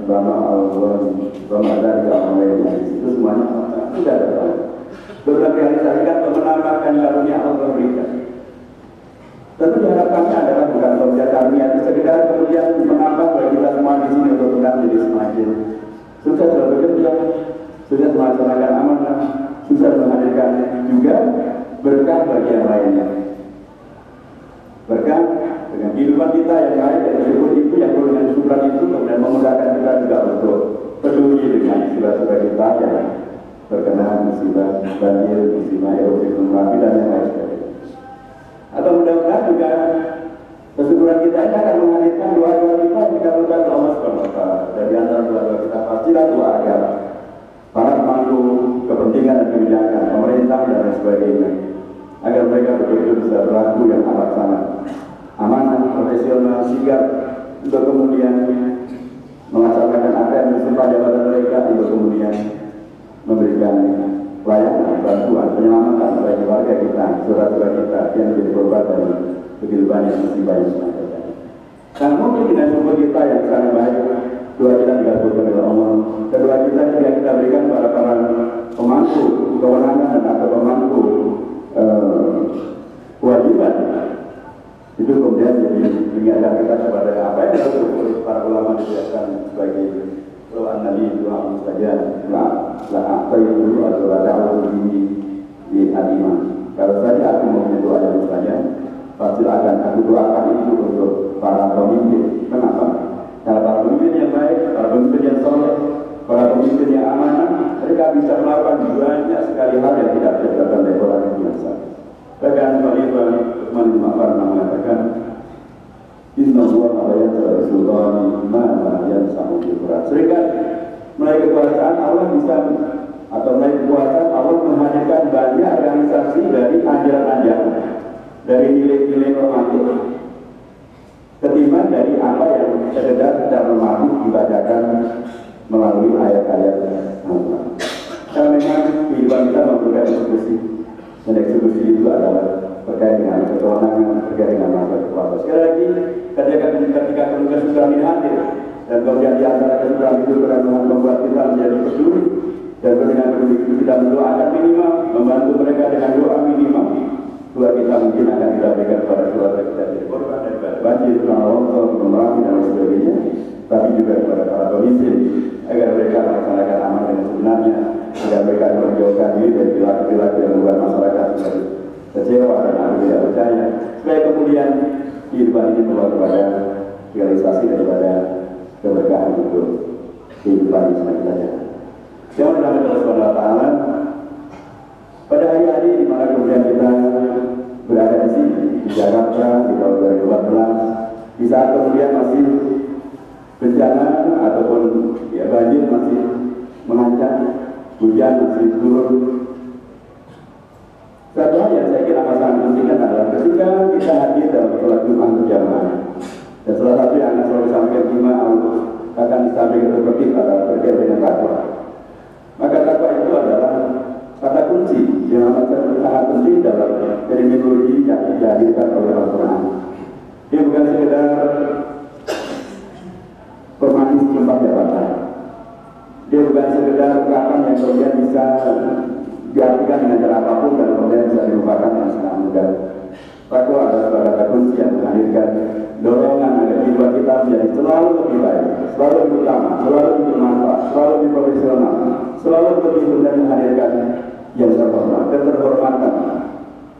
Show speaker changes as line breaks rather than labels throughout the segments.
Bama al-Wani, Bama dari Al-Mayyid, itu semuanya sudah ada. Beberapa realisasikan untuk menambahkan karunia Allah berikan. Tentu diharapkannya adalah bukan kerja karunia itu sekedar kemudian menambah bagi kita semua di sini untuk kita menjadi semakin sukses dalam bekerja, sukses melaksanakan amanah, sukses menghadirkan juga berkah bagi yang lainnya. Berkah dengan kehidupan kita yang lain dan syukur itu yang perlu dengan syukuran itu kemudian memudahkan kita juga untuk peduli dengan musibah-musibah kita yang terkena musibah banjir, musibah erupsi gunung api dan yang lain sebagainya. Atau mudah-mudahan juga kesyukuran kita ini akan menghadirkan doa-doa kita yang dikabulkan oleh Allah SWT. Dan di antara doa-doa kita pastilah doa agama, para pemangku kepentingan dan kebijakan, pemerintah dan lain sebagainya, agar mereka betul-betul bisa berlaku yang amat sana, amanah, profesional, sigap untuk kemudian melaksanakan apa yang disumpah jabatan mereka untuk kemudian memberikan pelayanan, bantuan, penyelamatan bagi warga kita, saudara-saudara kita yang menjadi korban dari begitu banyak musibah yang sedang terjadi. Dan mungkin dengan syukur kita yang sangat baik, doa kita dikabulkan oleh Allah. Kedua kita juga kita berikan kepada para pemangku kewenangan dan atau pemangku kewajiban. Itu kemudian jadi mengingatkan kita kepada apa yang disebut para ulama disebutkan sebagai doa Nabi, doa mustajab, doa apa itu dulu adalah doa di adimah. Kalau saja aku mau doa yang mustajab, pasti akan aku doakan itu untuk para pemimpin. Kenapa? Karena para pemimpin yang baik, para pemimpin yang soleh, para pemimpin yang amanah, mereka bisa melakukan banyak sekali hal yang tidak dilakukan oleh orang yang biasa. Bahkan Khalifah Utsman bin Affan mengatakan, Inna Allah la yansa sultani ma yansahu al-Qur'an. Seringkali melalui kekuasaan Allah bisa atau melalui kekuasaan Allah menghadirkan banyak realisasi dari ajaran-ajaran, dari nilai-nilai normatif, ketimbang dari apa yang sekedar tidak normatif dibacakan melalui ayat-ayat Allah. Karena memang kehidupan kita memerlukan eksekusi, dan eksekusi itu adalah terkait dengan kewenangan, terkait dengan masa kekuasaan. Sekali lagi, ketika penugas sudah hadir dan kemudian di antara kesudahan itu benar-benar membuat kita menjadi peduli dan dengan peduli itu kita mendoakan minimal, membantu mereka dengan doa minimal. Doa kita mungkin akan kita berikan kepada keluarga kita dari korban daripada banjir, longsor, gunung dan lain sebagainya, tapi juga kepada para pemimpin agar mereka melaksanakan amal dengan sebenarnya, agar mereka menjauhkan diri dari perilaku-perilaku yang membuat masyarakat kecewa dan aku tidak percaya, supaya kemudian kehidupan ini membawa kepada realisasi daripada keberkahan untuk kehidupan ini semakin banyak. Yang pertama Allah SWT pada hari-hari di mana kemudian kita berada di sini di Jakarta di tahun 2014, di saat kemudian masih bencana ataupun ya banjir masih mengancam, hujan masih turun. Satu hal yang saya kira sangat penting adalah ketika kita hadir dalam sholat Jumat berjamaah, dan salah satu yang akan selalu disampaikan Imam akan disampaikan seperti pada terkait dengan takwa. Maka takwa itu adalah kata kunci yang sangat penting dalam terminologi yang dihadirkan oleh Al-Quran. Dia bukan sekedar formalis tempat jabatan. Dia bukan sekedar ungkapan yang kemudian bisa diartikan dengan cara apapun dan kemudian bisa dilupakan dengan sangat mudah. Takwa adalah sebuah kata kunci yang menghadirkan dorongan agar jiwa kita menjadi selalu lebih baik, selalu lebih utama, selalu lebih bermanfaat, selalu lebih profesional, selalu lebih benar menghadirkan yang terhormat, keterhormatan.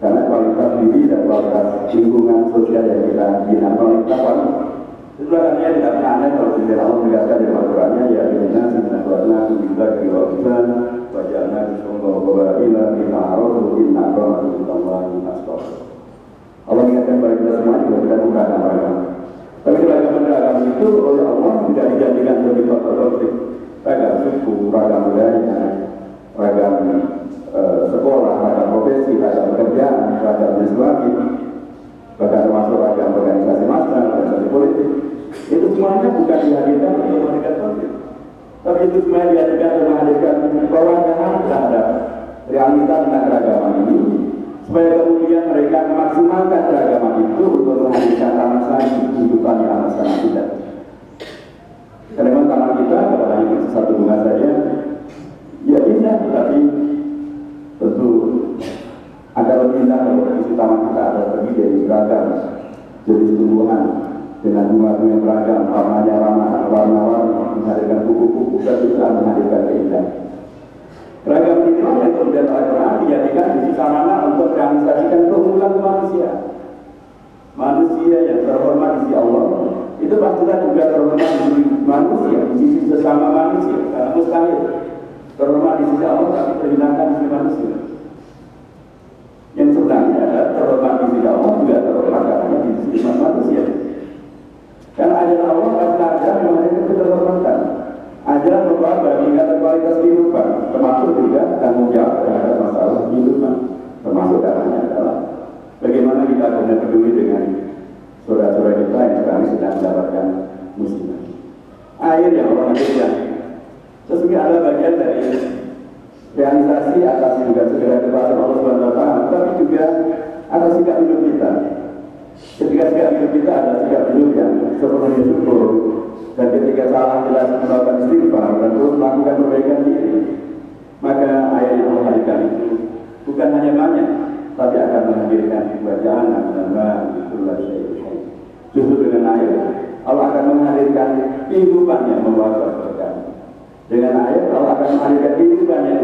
Karena kualitas diri dan kualitas lingkungan sosial yang kita bina oleh takwa. Itulah artinya tidak pernah aneh kalau Sayyidina Allah menegaskan di Al-Qurannya, ya inna sinatulana kubila kiwabizan wajahna bismillah wabarakila kita arodu inna rahmatullahi nastor. Allah mengingatkan kepada kita semua juga kita beragam beragam. Tapi keragaman beragam itu oleh Allah tidak dijadikan sebagai faktor-faktor ragam suku, ragam budaya, ragam sekolah, ragam profesi, ragam pekerjaan, ragam legislasi, bahkan termasuk ragam organisasi massa, organisasi politik. Itu semuanya bukan dihadirkan untuk menghadirkan konflik, tapi itu semuanya dihadirkan untuk menghadirkan perubahan terhadap realitas tentang keragaman ini, supaya kemudian mereka memaksimalkan keragaman itu untuk menghadirkan taman kehidupan yang amat sangat indah. Karena memang taman tumbuh-tumbuhan dengan bunga-bunga yang beragam, warnanya warna-warni, menghadirkan buku-buku dan juga menghadirkan keindahan. Ragam inilah yang kemudian Al-Quran dijadikan sarana untuk realisasikan keunggulan manusia. Manusia yang terhormat di sisi Allah itu pastilah juga terhormat di sisi manusia, di sisi sesama manusia, karena mustahil terhormat di sisi Allah tapi terhinakan di sisi manusia. Yang sebenarnya adalah terhormat di sisi Allah juga terhormat karena di sisi manusia. Karena ajaran Allah adalah ajaran yang memiliki keterhormatan. Ajaran membawa peningkatan kualitas kehidupan, termasuk juga tanggung jawab terhadap masalah kehidupan. Termasuk caranya adalah bagaimana kita benar peduli dengan saudara-saudara kita yang sekarang sedang mendapatkan musibah. Air yang Allah berikan sesungguhnya adalah bagian dari realisasi atas juga segera kepada Allah SWT, tapi juga atas sikap hidup kita. Ketika sikap hidup kita ada sikap hidup yang sepenuhnya syukur, dan ketika salah jelas melakukan istighfar dan terus melakukan perbaikan diri, maka ayat yang Allah hadirkan itu bukan hanya banyak, tapi akan menghadirkan bacaan dan justru dengan ayat Allah akan menghadirkan kehidupan yang membawa keberkahan. Dengan ayat Allah akan menghadirkan kehidupan yang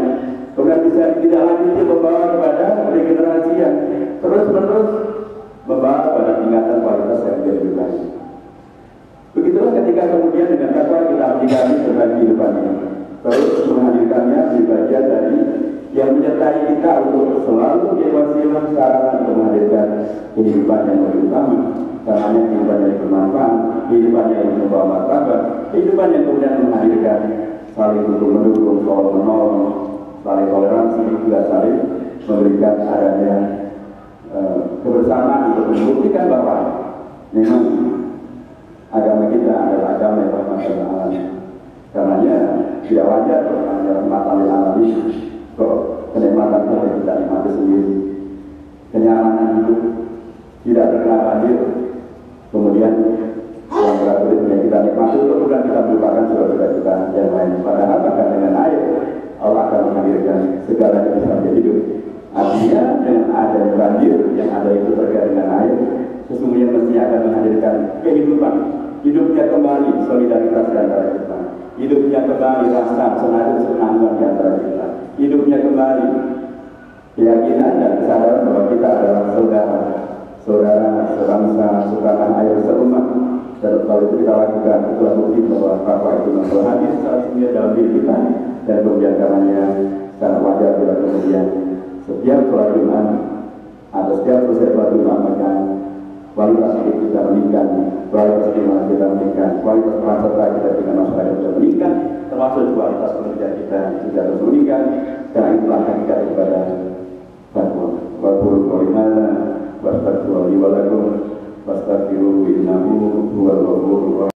kemudian bisa tidak lagi membawa kepada regenerasi yang terus-menerus membawa pada tingkatan kualitas yang lebih baik. Begitulah ketika kemudian dengan takwa kita menyikapi tentang kehidupan ini, terus menghadirkannya di bagian dari yang menyertai kita untuk selalu berwasilah sarana untuk menghadirkan kehidupan yang lebih utama, caranya kehidupan yang bermanfaat, kehidupan yang membawa martabat, kehidupan yang kemudian menghadirkan saling mendukung, tolong menolong, saling toleransi, juga saling memberikan adanya kebersamaan untuk membuktikan bahwa memang agama kita adalah agama yang rahmatan lil alamin. Karenanya tidak wajar kalau rahmatan lil alamin kok kenikmatan yang kita nikmati sendiri, kenyamanan hidup tidak terkena banjir, kemudian yang berat yang kita nikmati itu bukan kita melupakan saudara kita yang lain. Padahal bahkan dengan air Allah akan menghadirkan segala yang bisa menjadi hidup. Artinya dengan adanya banjir yang ada itu terkait dengan air, sesungguhnya mestinya akan menghadirkan kehidupan, hidupnya kembali solidaritas di antara kita, hidupnya kembali rasa senangan di antara kita, hidupnya kembali keyakinan dan kesadaran bahwa kita adalah saudara sebangsa, setanah air, seumat. Dan kalau itu kita lakukan, itulah bukti bahwa takwa itu membawa hadir saat ini dalam diri kita. Dan kemudian karenanya sangat wajar bila kemudian setiap sholat Jumat atau setiap selesai sholat Jumat maka kualitas hidup kita meningkat, kualitas iman kita meningkat, kualitas peran-serta kita dengan masyarakat kita meningkat, termasuk kualitas kerja kita juga terus meningkat. Karena itulah hakikat kepada takwa. Wa qul qawlana wastaghfiru li wa lakum wastaghfiru innahu huwal ghafurur rahim.